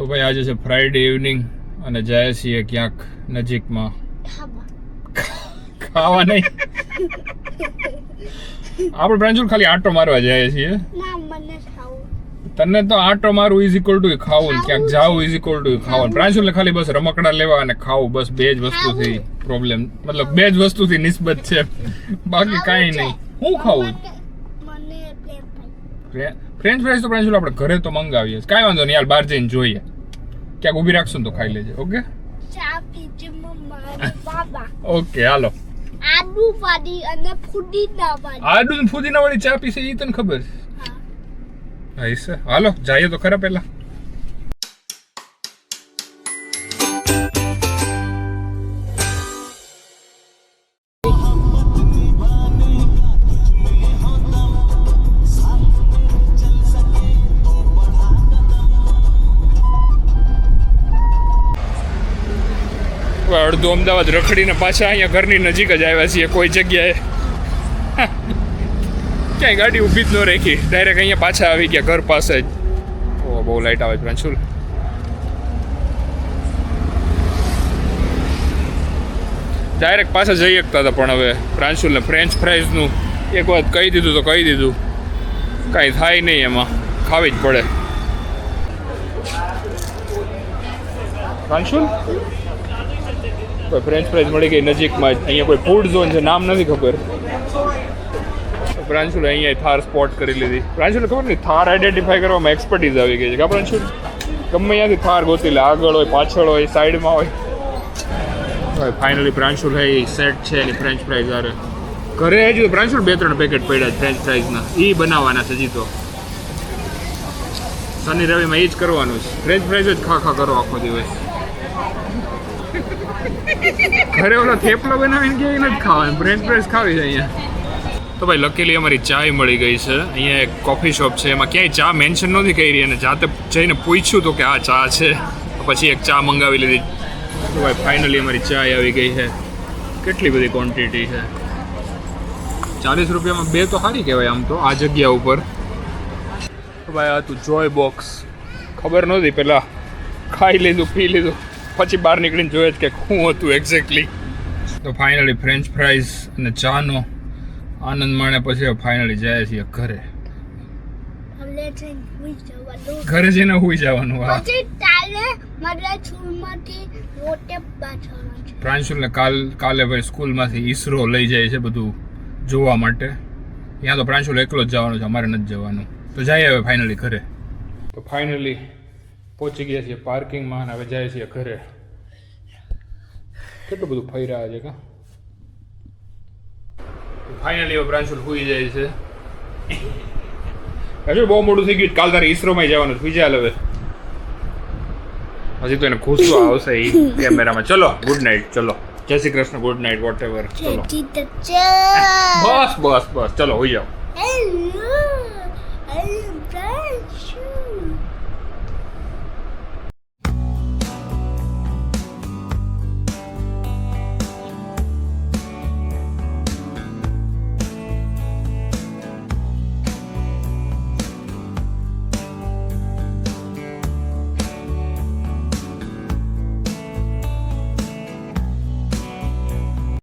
તો ભાઈ આજે છે ફ્રાઈડે ઇવનિંગ અને જાય છીએ ક્યાંક નજીકમાં ખાવા નહીં આપણે પ્રાંશુલ ખાલી આંટો મારવા જાય છીએ. તને તો આંટો મારવું ઇઝ ઇક્વલ ટુ ખાવું, ક્યાંક જાવું ઇઝ ઇક્વલ ટુ ખાવું. પ્રાંશુલને ખાલી બસ રમકડા લેવા અને ખાવું, બસ બે જ વસ્તુથી પ્રોબ્લેમ, મતલબ બે જ વસ્તુથી નિસ્બત છે, બાકી કાંઈ નહીં. શું ખાવું? ફ્રેન્ચ ફ્રાઈઝ તો પ્રાંશુલ આપણે ઘરે તો મંગાવીએ, કાંઈ વાંધો નહીં યાર, બહાર જઈને જોઈએ, ક્યાંક ઊભી રાખશું તો ખાઈ લેજે. ઓકે ઓકે હાલો. આદુ વાળી અને ફુદીના વાળી. આદુ ને ફુદીના વાળી ચા પીશે એ તને ખબર છે? હા છે. હાલો જઈએ તો ખરા પહેલા. અડધું અમદાવાદ રખડીને પાછા અહીંયા ઘરની નજીક જ આવ્યા છીએ. કોઈ જગ્યાએ ક્યાંય ગાડી ઊભી જ ન રાખી, ડાયરેક્ટ અહીંયા પાછા આવી ગયા ઘર પાસે જ. ઓ બહુ લાઈટ આવે છે પ્રાંશુલ. ડાયરેક્ટ પાછા જઈ શકતા હતા પણ હવે પ્રાંશુલને ફ્રેન્ચ ફ્રાઈઝનું એક વાત કહી દીધું તો કહી દીધું, કાંઈ થાય નહીં, એમાં ખાવી જ પડે. પ્રાંશુલ કોઈ ફ્રેન્ચ ફ્રાઈઝ મળી ગઈ નજીકમાં જ. અહીંયા કોઈ ફૂડ ઝોન છે, નામ નથી ખબર. પ્રાંશુલ અહીંયા થાર સ્પોટ કરી લીધી. પ્રાંશુલ ખબર નહીં, થાર આઈડેન્ટિફાઈ કરવામાં એક્સપર્ટીઝ આવી ગઈ છે કે પ્રાંશુલ ગમે ત્યાંથી થાર ગોતી લે, આગળ હોય, પાછળ હોય, સાઈડમાં હોય. ફાઇનલી પ્રાંશુલ હે સેટ છે એની ફ્રેન્ચ ફ્રાઈઝ આરે. ઘરે હજી તો પ્રાંશુલ 2-3 પેકેટ પડ્યા ફ્રેન્ચ ફ્રાઈઝના, એ બનાવવાના છે હજી તો. શનિ રવિમાં એ જ કરવાનું છે, ફ્રેન્ચ ફ્રાઈઝ જ ખા કરો આખો દિવસ. ઘરે ઓલો થેપલો બનાવીને કે નથી ખાવાનું, ફ્રેન્ચ ફ્રાઈઝ ખાવી છે અહીંયા. તો ભાઈ લકીલી અમારી ચાય મળી ગઈ છે. અહીંયા એક કોફી શોપ છે, એમાં ક્યાંય ચા મેન્શન નથી કરી, અને જાતે જઈને પૂછ્યું તો કે આ ચા છે, પછી એક ચા મંગાવી લીધી. તો ભાઈ ફાઇનલી અમારી ચાય આવી ગઈ છે. કેટલી બધી ક્વોન્ટિટી છે, 40 રૂપિયામાં 2 તો સારી કહેવાય આમ તો આ જગ્યા ઉપર. તો ભાઈ આ તું જોય બોક્સ, ખબર નહોતી, પહેલાં ખાઈ લીધું, પી લીધું, પછી બહાર નીકળીને જોયે કે શું હતું એક્ઝેક્ટલી. તો ફાઇનલી ફ્રેન્ચ ફ્રાઈઝ અને ચાનો આનંદ માણે પછી ફાઇનલી જાય છીએ ઘરે. ઘરે જઈને હુઈ જવાનું. પ્રાંશુલને કાલે ભાઈ સ્કૂલમાંથી ઈસરો લઈ જાય છે બધું જોવા માટે. ત્યાં તો પ્રાંશુલ એકલો જ જવાનું છે, અમારે નથી જવાનું. તો જઈએ હવે ફાઇનલી ઘરે. તો ફાઇનલી પહોંચી ગયા છીએ પાર્કિંગમાં અને હવે જાય છીએ ઘરે. કેટલું બધું ફરી રહ્યા છે કા. ફાઇનલી હવે પ્રાંશુલ સુઈ જાય છે. હજુ બહુ મોડું થઈ ગયું, કાલ તારે ઈસરોમાં જવાનું સુઈ જાય હવે. હજી તો એને ખુશો આવશે એ કેમેરામાં. ચલો ગુડ નાઇટ, ચલો જય Shri Krishna, good night, whatever. ચલો બસ બસ બસ, ચલો હોઈ જાઓ.